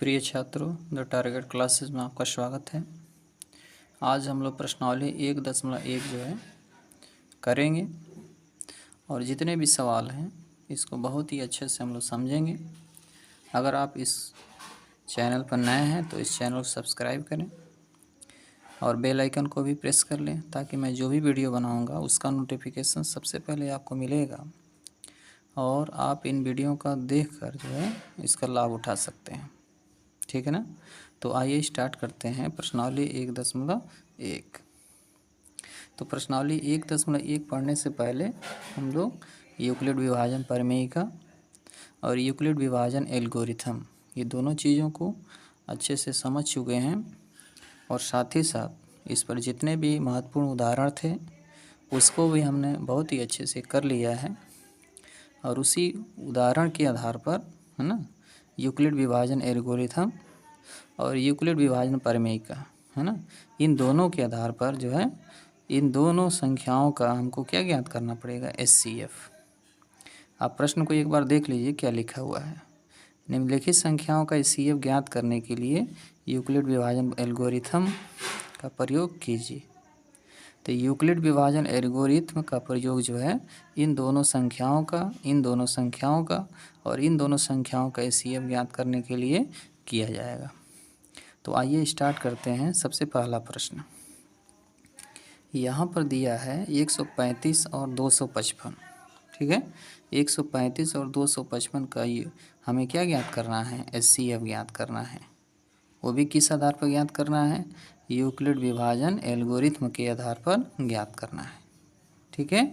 प्रिय छात्रों, the target classes में आपका स्वागत है। आज हम लोग प्रश्नावली 1.1 जो है करेंगे और जितने भी सवाल हैं इसको बहुत ही अच्छे से हम लोग समझेंगे। अगर आप इस चैनल पर नए हैं तो इस चैनल को सब्सक्राइब करें और बेल आइकन को भी प्रेस कर लें ताकि मैं जो भी वीडियो बनाऊंगा उसका नोटिफिकेशन सबसे पहले आपको मिलेगा और आप इन वीडियो का देखकर जो है इसका लाभ उठा सकते हैं। ठीक है ना। तो आइए स्टार्ट करते हैं प्रश्नावली 1.1। तो प्रश्नावली 1.1 पढ़ने से पहले हम लोग यूक्लिड विभाजन प्रमेय का और यूक्लिड विभाजन एल्गोरिथम ये दोनों चीज़ों को अच्छे से समझ चुके हैं और साथ ही साथ इस पर जितने भी महत्वपूर्ण उदाहरण थे उसको भी हमने बहुत ही अच्छे से कर लिया है और उसी उदाहरण के आधार पर है ना यूक्लिड विभाजन एल्गोरिथम और यूक्लिड विभाजन प्रमेय का है ना, इन दोनों के आधार पर जो है इन दोनों संख्याओं का हमको क्या ज्ञात करना पड़ेगा, एचसीएफ। आप प्रश्न को एक बार देख लीजिए क्या लिखा हुआ है। निम्नलिखित संख्याओं का एचसीएफ ज्ञात करने के लिए यूक्लिड विभाजन एल्गोरिथम का प्रयोग कीजिए। तो यूक्लिड विभाजन एल्गोरिथम का प्रयोग जो है इन दोनों संख्याओं का और इन दोनों संख्याओं का एचसीएफ ज्ञात करने के लिए किया जाएगा। तो आइए स्टार्ट करते हैं। सबसे पहला प्रश्न यहाँ पर दिया है 135 और 255। ठीक है, 135 और 255 का हमें क्या ज्ञात करना है, एचसीएफ ज्ञात करना है। वो भी किस आधार पर ज्ञात करना है, यूक्लिड विभाजन एल्गोरिथम के आधार पर ज्ञात करना है। ठीक है,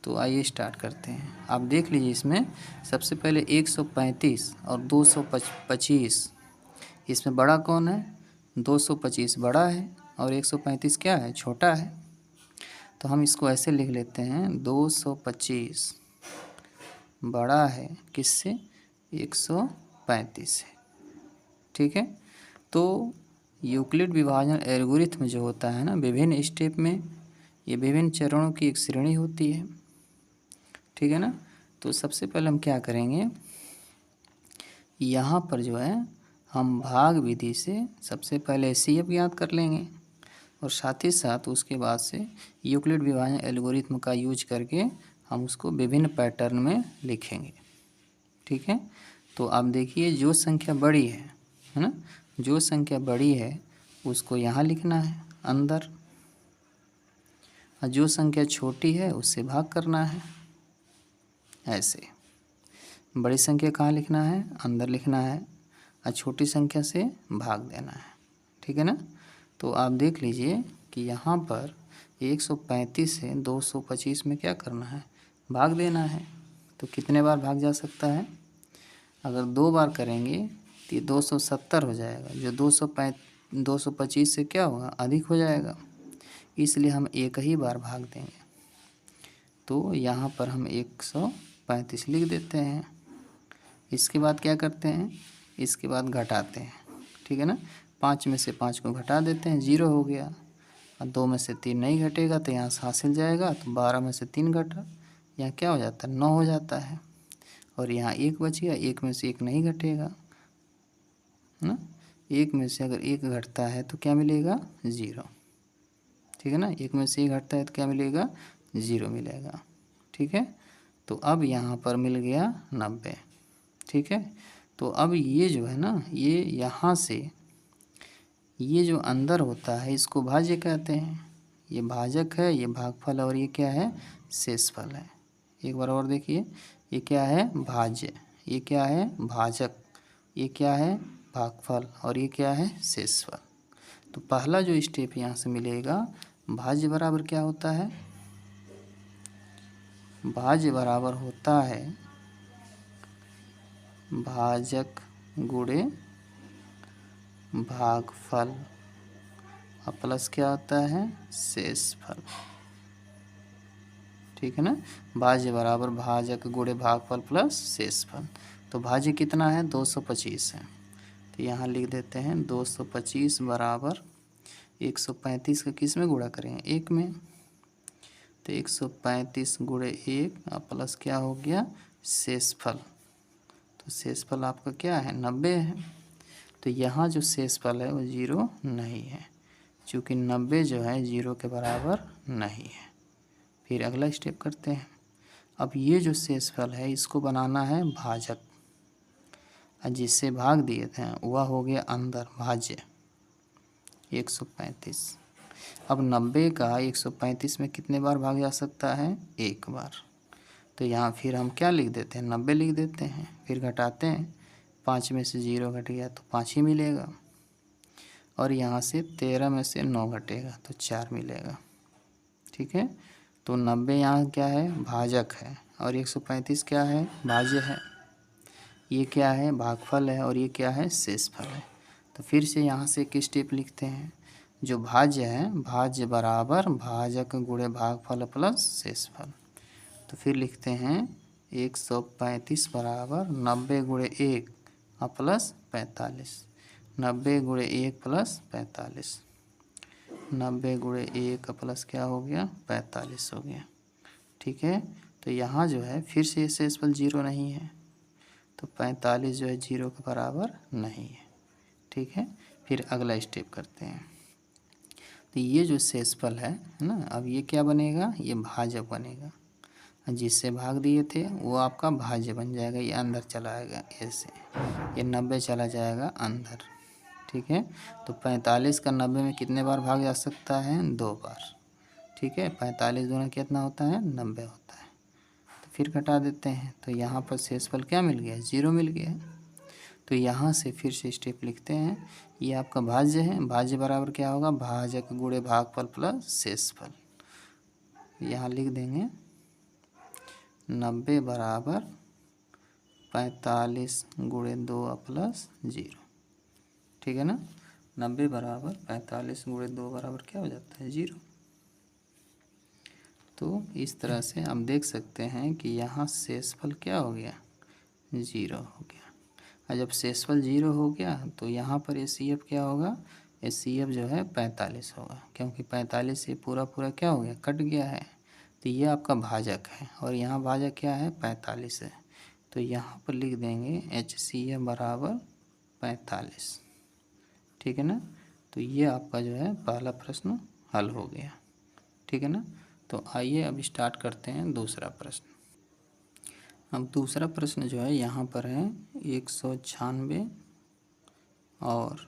तो आइए स्टार्ट करते हैं। आप देख लीजिए इसमें सबसे पहले 135 और 225, इसमें बड़ा कौन है, 225 बड़ा है और 135 क्या है, छोटा है। तो हम इसको ऐसे लिख लेते हैं 225 बड़ा है किससे, 135 से। ठीक है, तो यूक्लिड विभाजन एल्गोरिथम जो होता है ना, विभिन्न स्टेप में ये विभिन्न चरणों की एक श्रेणी होती है। ठीक है ना। तो सबसे पहले हम क्या करेंगे, यहाँ पर जो है हम भाग विधि से सबसे पहले एचसीएफ ज्ञात कर लेंगे और साथ ही साथ उसके बाद से यूक्लिड विभाजन एल्गोरिथम का यूज करके हम उसको विभिन्न पैटर्न में लिखेंगे। ठीक है, तो आप देखिए जो संख्या बड़ी है ना, जो संख्या बड़ी है उसको यहाँ लिखना है अंदर, और जो संख्या छोटी है उससे भाग करना है। ऐसे बड़ी संख्या कहाँ लिखना है, अंदर लिखना है, और छोटी संख्या से भाग देना है। ठीक है ना। तो आप देख लीजिए कि यहाँ पर 135 से 225 में क्या करना है, भाग देना है। तो कितने बार भाग जा सकता है, अगर 2 बार करेंगे तो ये 270 हो जाएगा, जो 225 से क्या होगा, अधिक हो जाएगा, इसलिए हम एक ही बार भाग देंगे। तो यहाँ पर हम 135 लिख देते हैं। इसके बाद क्या करते हैं, इसके बाद घटाते हैं। ठीक है ना, 5 में से 5 को घटा देते हैं, 0 हो गया, और 2 में से 3 नहीं घटेगा तो यहाँ से हासिल जाएगा, तो 12 में से 3 घटा, यहाँ क्या हो जाता है, 9 हो जाता है, और यहाँ 1 बच गया, 1 में से 1 नहीं घटेगा ना, 1 में से अगर 1 घटता है तो क्या मिलेगा, 0। ठीक है ना, 1 में से 1 घटता है तो क्या मिलेगा, 0 मिलेगा। ठीक है, तो अब यहाँ पर मिल गया 90। ठीक है, तो अब ये जो है ना, ये यहाँ से ये जो अंदर होता है इसको भाज्य कहते हैं। ये भाजक है, ये भागफल, और ये क्या है, शेषफल है। एक बार और देखिए, ये क्या है, भाज्य, ये क्या है, भाजक, ये क्या है, भागफल, और ये क्या है, शेषफल। तो पहला जो स्टेप यहाँ से मिलेगा, भाज्य बराबर क्या होता है, भाज्य बराबर होता है भाजक गुणे भागफल, और प्लस क्या होता है, शेषफल। ठीक है ना, भाज्य बराबर भाजक गुणे भागफल प्लस शेषफल। तो भाज्य कितना है, 225 है, तो यहाँ लिख देते हैं 225 बराबर 135 का किस में गुणा करेंगे, 1 में, तो 135 गुणे 1 और प्लस क्या हो गया, शेषफल। तो शेषफल आपका क्या है, 90 है। तो यहाँ जो शेषफल है वो 0 नहीं है, चूँकि 90 जो है 0 के बराबर नहीं है। फिर अगला स्टेप करते हैं। अब ये जो शेषफल है इसको बनाना है भाजक, और जिससे भाग दिए थे वह हो गया अंदर भाज्य 135। अब 90 का 135 में कितने बार भाग जा सकता है? एक बार। तो यहाँ फिर हम क्या लिख देते हैं? 90 लिख देते हैं। फिर घटाते हैं, 5 में से 0 घट गया तो 5 ही मिलेगा, और यहाँ से 13 में से 9 घटेगा तो 4 मिलेगा। ठीक है, तो 90 यहाँ क्या है? भाजक है, और 135 क्या है? भाज्य है। ये क्या है? भागफल है, और ये क्या है? शेषफल है। तो फिर से यहाँ से एक स्टेप लिखते हैं। जो भाज्य है, भाज्य बराबर भाजक गुणे भागफल प्लस शेषफल। तो फिर लिखते हैं 135 बराबर 90 गुणे 1 प्लस 45। 90 गुणे 1 प्लस 45। 90 गुणे 1 प्लस क्या हो गया? 45 हो गया। ठीक है, तो यहाँ जो है फिर से शेषफल 0 नहीं है, तो 45 जो है 0 के बराबर नहीं है। ठीक है, फिर अगला स्टेप करते हैं। तो ये जो शेषफल है ना, अब ये क्या बनेगा? ये भाजक बनेगा, जिससे भाग दिए थे वो आपका भाज्य बन जाएगा। ये अंदर चला आएगा ऐसे, ये 90 चला जाएगा अंदर। ठीक है, तो 45 का 90 में कितने बार भाग जा सकता है? 2 बार। ठीक है, 45 दूना कितना होता है? 90 होता है। तो फिर घटा देते हैं, तो यहाँ पर शेषफल क्या मिल गया? 0 मिल गया। तो यहाँ से फिर से स्टेप लिखते हैं। ये आपका भाज्य है, भाज्य बराबर क्या होगा? भाजक गुणे भागफल प्लस शेषफल। यहाँ लिख देंगे 90 बराबर 45 गुणे 2 प्लस 0। ठीक है ना, 90 बराबर 45 गुणे 2 बराबर क्या हो जाता है? 0। तो इस तरह से हम देख सकते हैं कि यहाँ शेषफल क्या हो गया? 0 हो गया। और जब शेषफल 0 हो गया तो यहाँ पर एचसीएफ क्या होगा? एचसीएफ जो है 45 होगा, क्योंकि 45 से पूरा पूरा क्या हो गया? कट गया है। तो ये आपका भाजक है, और यहाँ भाजक क्या है? 45 है। तो यहाँ पर लिख देंगे HCF बराबर 45। ठीक है ना, तो ये आपका जो है पहला प्रश्न हल हो गया। ठीक है ना, तो आइए अब स्टार्ट करते हैं दूसरा प्रश्न। अब दूसरा प्रश्न जो है यहाँ पर है 196 और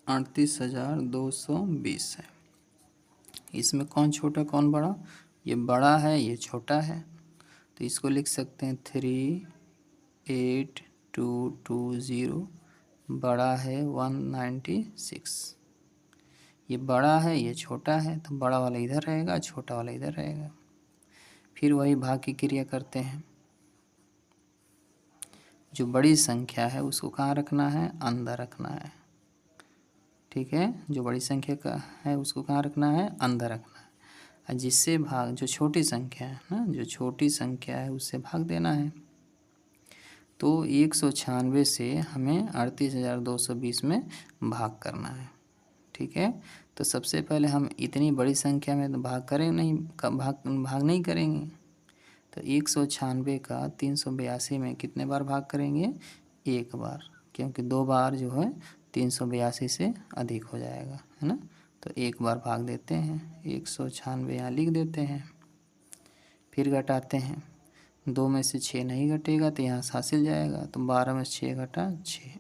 38,220 है। इसमें कौन छोटा कौन बड़ा? ये बड़ा है, ये छोटा है। तो इसको लिख सकते हैं 38220, बड़ा है 196। ये बड़ा है, ये छोटा है, तो बड़ा वाला इधर रहेगा, छोटा वाला इधर रहेगा। फिर वही भाग की क्रिया करते हैं। जो बड़ी संख्या है उसको कहाँ रखना है? अंदर रखना है। ठीक है, जो बड़ी संख्या का है उसको कहाँ रखना है? अंदर रखना है। और जिससे भाग, जो छोटी संख्या है ना, जो छोटी संख्या है उससे भाग देना है। तो 196 से हमें 38,220 में भाग करना है। ठीक है, तो सबसे पहले हम इतनी बड़ी संख्या में तो भाग करें नहीं, भाग नहीं करेंगे। तो 196 का 382 में कितने बार भाग करेंगे? एक बार, क्योंकि 2 बार जो है 382 से अधिक हो जाएगा, है ना। तो एक बार भाग देते हैं, 196 यहाँ लिख देते हैं। फिर घटाते हैं, 2 में से 6 नहीं घटेगा तो यहाँ से हासिल जाएगा, तो 12 में 6 घटा 6,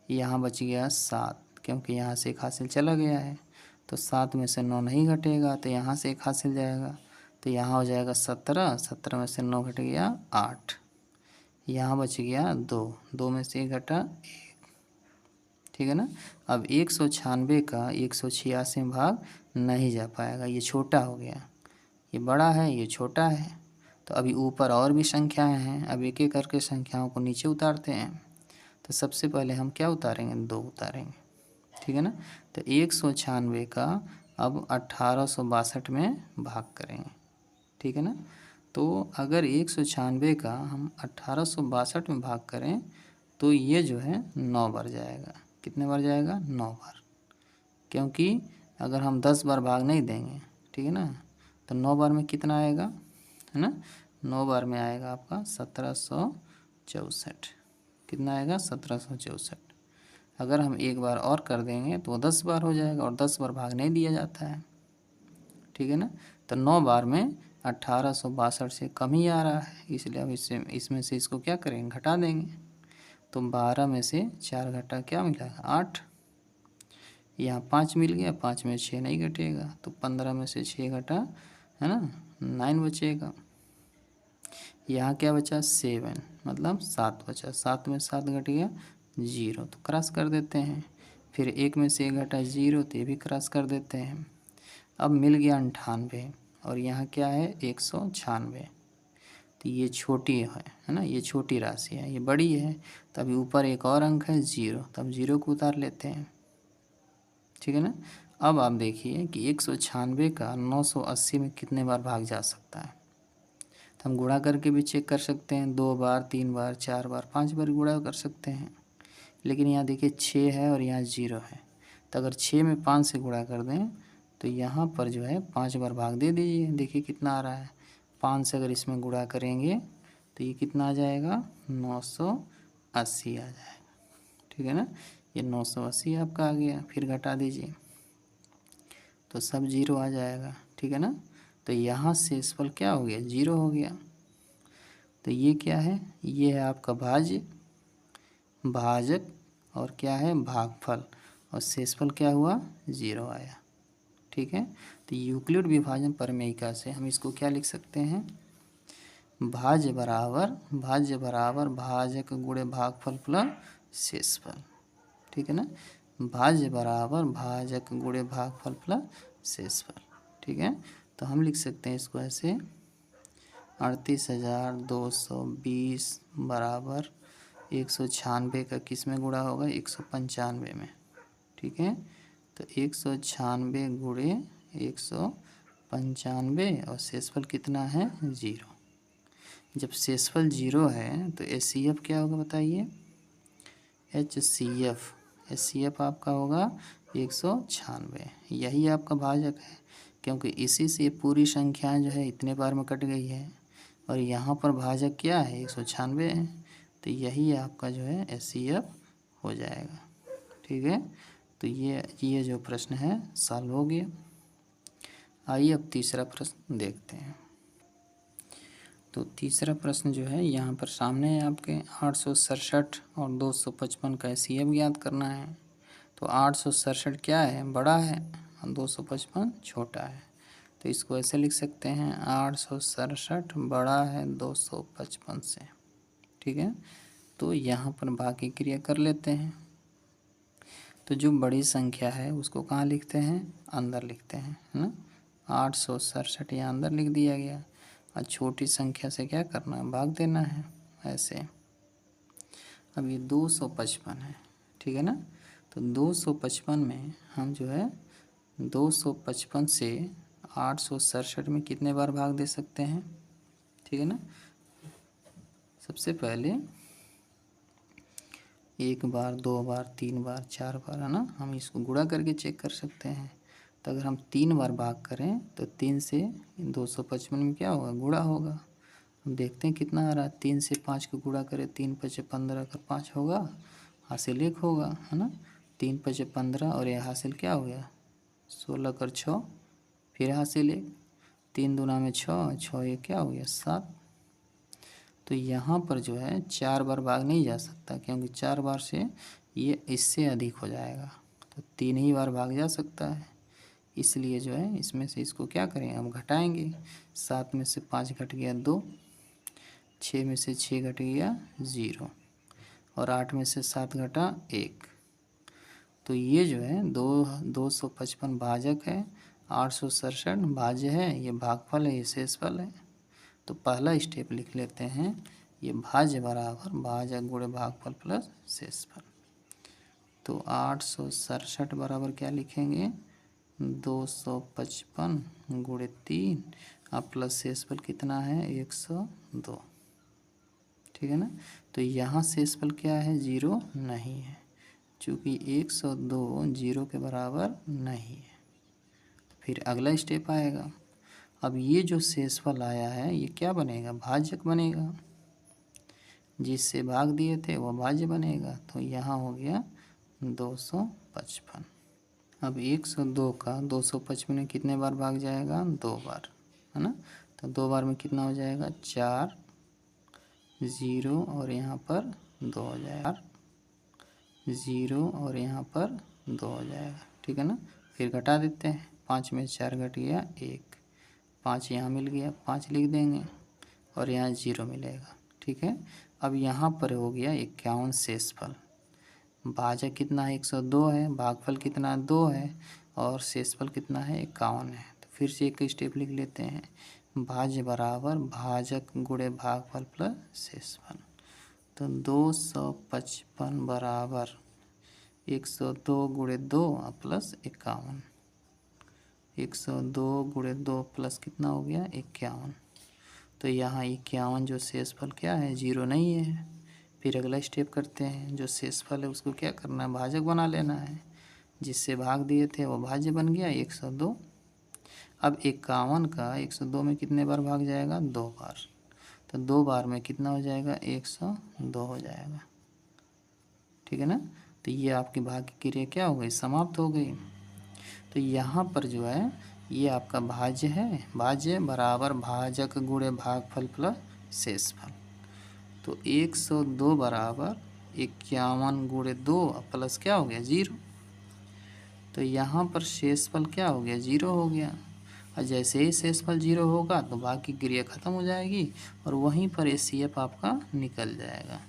यहाँ बच गया 7, क्योंकि यहाँ से एक हासिल चला गया है। तो 7 में से 9 नहीं घटेगा तो यहाँ से एक हासिल जाएगा, तो यहाँ हो जाएगा 17, 17 में से 9 घट गया 8, यहाँ बच गया 2, 2 में से 1 घटा 1। ठीक है ना। अब 196 का 186 में भाग नहीं जा पाएगा, ये छोटा हो गया, ये बड़ा है, ये छोटा है। तो अभी ऊपर और भी संख्याएं हैं, अब एक एक करके संख्याओं को नीचे उतारते हैं। तो सबसे पहले हम क्या उतारेंगे? 2 उतारेंगे। ठीक है ना, तो 196 का अब 1862 में भाग करेंगे। ठीक है ना, तो अगर 196 का हम 1862 में भाग करें तो ये जो है 9 बार जाएगा। कितने बार जाएगा? 9 बार, क्योंकि अगर हम 10 बार भाग नहीं देंगे, ठीक है ना, तो 9 बार में कितना आएगा, है ना, 9 बार में आएगा आपका 1700 64। कितना आएगा? 1764। अगर हम एक बार और कर देंगे तो 10 बार हो जाएगा, और 10 बार भाग नहीं दिया जाता है, ठीक है ना। तो 9 बार में 1862 से कम ही आ रहा है, इसलिए अब इसमें से इसको क्या करेंगे? घटा देंगे। तो 12 में से 4 घटा क्या मिला? 8। यहाँ 5 मिल गया, 5 में 6 नहीं घटेगा, तो 15 में से 6 घटा, है ना, 9 बचेगा। यहाँ क्या बचा? 7, मतलब 7 बचा। 7 में 7 घट गया 0, तो क्रॉस कर देते हैं। फिर 1 में से 1 घटा 0, तो ये भी क्रॉस कर देते हैं। अब मिल गया 98, और यहाँ क्या है? 196। तो ये छोटी है ना, ये छोटी राशि है, ये बड़ी है। तो अभी ऊपर एक और अंक है 0, तो अब 0 को उतार लेते हैं, ठीक है ना। अब आप देखिए कि 196 का 980 में कितने बार भाग जा सकता है। तो हम गुणा करके भी चेक कर सकते हैं, 2 बार, 3 बार, 4 बार, 5 बार गुणा कर सकते हैं। लेकिन यहाँ देखिए 6 है और यहाँ 0 है, तो अगर 6 में 5 से गुणा कर दें तो यहाँ पर जो है 5 बार भाग दे दीजिए, देखिए कितना आ रहा है। 5 से अगर इसमें गुणा करेंगे तो ये कितना आ जाएगा? 980 आ जाएगा, ठीक है ना। ये 980 आपका आ गया। फिर घटा दीजिए तो सब 0 आ जाएगा, ठीक है ना। तो यहाँ शेषफल क्या हो गया? 0 हो गया। तो ये क्या है? ये है आपका भाज्य, भाजक, और क्या है? भागफल, और शेषफल क्या हुआ? 0 आया, ठीक है। तो यूक्लिड विभाजन प्रमेयिका से हम इसको क्या लिख सकते हैं? भाज्य बराबर भाजक गुणे भागफल प्लस शेषफल, ठीक है ना। भाज्य बराबर भाजक गुणे भागफल प्लस शेषफल, ठीक है। तो हम लिख सकते हैं इसको ऐसे, 38,220 बराबर 196 का किस में गुणा होगा? 195 में, ठीक है। तो 196 गुणे 195, और शेषफल कितना है? 0। जब शेषफल 0 है तो HCF क्या होगा बताइए? HCF आपका होगा 196। यही आपका भाजक है, क्योंकि इसी से पूरी संख्याएं जो है इतने बार में कट गई है, और यहाँ पर भाजक क्या है? 196 है। तो यही आपका जो है HCF हो जाएगा, ठीक है। तो ये जो प्रश्न है सॉल्व हो गया। आइए अब तीसरा प्रश्न देखते हैं। तो तीसरा प्रश्न जो है यहाँ पर सामने है आपके, 867 और 255 का HCF ज्ञात करना है। तो 867 क्या है? बड़ा है, और 255 छोटा है। तो इसको ऐसे लिख सकते हैं, 867 बड़ा है 255 से, ठीक है। तो यहाँ पर भाग की क्रिया कर लेते हैं। तो जो बड़ी संख्या है उसको कहाँ लिखते हैं? अंदर लिखते हैं, है ना। 867 यहाँ अंदर लिख दिया गया, और छोटी संख्या से क्या करना है? भाग देना है, ऐसे। अब ये 255 है, ठीक है ना। तो 255 में हम जो है 255 से 867 में कितने बार भाग दे सकते हैं? ठीक है ना। सबसे पहले 1 बार, 2 बार, 3 बार, 4 बार, है ना। हम इसको गुणा करके चेक कर सकते हैं। तो अगर हम 3 बार भाग करें तो 3 से 255 में क्या होगा? गुणा होगा। हम देखते हैं कितना आ रहा है। 3 से 5 को गुणा करें, 3 पचे 15, अगर 5 होगा, हासिल 1 होगा, है ना। 3 पचे 15, और यह हासिल क्या हो गया? 16 कर 6, फिर हासिल 1, 3 दूना में 6, 6 ये क्या हो गया? 7। तो यहाँ पर जो है 4 बार भाग नहीं जा सकता, क्योंकि 4 बार से ये इससे अधिक हो जाएगा। तो 3 ही बार भाग जा सकता है, इसलिए जो है इसमें से इसको क्या करेंगे? हम घटाएंगे। 7 में से 5 घट गया 2, 6 में से 6 घट गया 0, और 8 में से 7 घटा 1। तो ये जो है 255 भाजक है, 867 भाज्य है, ये भागफल है, ये शेषफल है। तो पहला स्टेप लिख लेते हैं, ये भाज्य बराबर भाजक गुणे भागफल प्लस शेषफल। तो 867 बराबर क्या लिखेंगे? 255 गुणे 3, अब प्लस शेषफल कितना है? 102, ठीक है ना। तो यहाँ शेषफल क्या है? 0 नहीं है, चूँकि 102 0 के बराबर नहीं है। फिर अगला स्टेप आएगा। अब ये जो शेषफल आया है ये क्या बनेगा? भाजक बनेगा। जिससे भाग दिए थे वो भाज्य बनेगा। तो यहाँ हो गया 255। अब 102 का 255 में कितने बार भाग जाएगा? 2 बार, है ना। तो 2 बार में कितना हो जाएगा? 4 0 और यहाँ पर 2 हो जाएगा, 0 और यहाँ पर 2 हो जाएगा, ठीक है ना। फिर घटा देते हैं, 5 में 4 घट गया 1, 5 यहाँ मिल गया, 5 लिख देंगे और यहाँ 0 मिलेगा, ठीक है। अब यहाँ पर हो गया 51 शेषफल। भाजक कितना है? 102 है, भागफल कितना है? 2 है, और शेषफल कितना है? 51 है। तो फिर से एक स्टेप लिख लेते हैं, भाज्य बराबर भाजक गुणे भागफल प्लस शेषफल। तो 255 बराबर 102 गुणे 2 प्लस 51, 102 गुणे 2 प्लस कितना हो गया? 51। तो यहाँ 51 जो शेषफल क्या है? 0 नहीं है। फिर अगला स्टेप करते हैं, जो शेषफल है उसको क्या करना है? भाजक बना लेना है। जिससे भाग दिए थे वो भाज्य बन गया 102। अब 51 का 102 में कितने बार भाग जाएगा? 2 बार। तो 2 बार में कितना हो जाएगा? 102 हो जाएगा, ठीक है ना। तो ये आपकी भाग की क्रिया क्या हो गई? समाप्त हो गई। तो यहाँ पर जो है ये आपका भाज्य है, भाज्य बराबर भाजक गुणे भागफल प्लस शेषफल। तो 102 बराबर 51 गुणे 2 प्लस क्या हो गया? 0। तो यहाँ पर शेषफल क्या हो गया? 0 हो गया। और जैसे ही शेषफल 0 होगा तो भाग की क्रिया खत्म हो जाएगी और वहीं पर HCF आपका निकल जाएगा।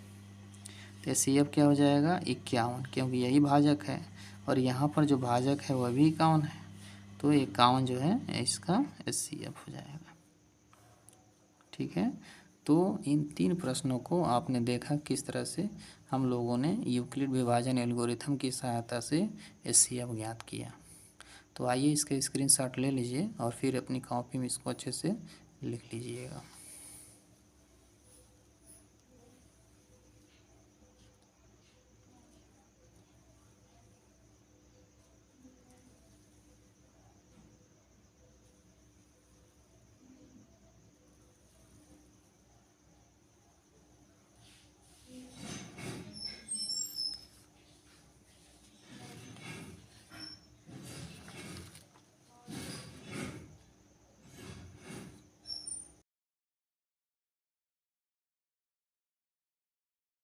तो HCF क्या हो जाएगा? 51, क्योंकि यही भाजक है और यहाँ पर जो भाजक है वह भी 51 है। तो 51 जो है इसका HCF हो जाएगा, ठीक है। तो इन 3 प्रश्नों को आपने देखा किस तरह से हम लोगों ने यूक्लिड विभाजन एल्गोरिथम की सहायता से HCF ज्ञात किया। तो आइए इसका स्क्रीनशॉट ले लीजिए और फिर अपनी कॉपी में इसको अच्छे से लिख लीजिएगा।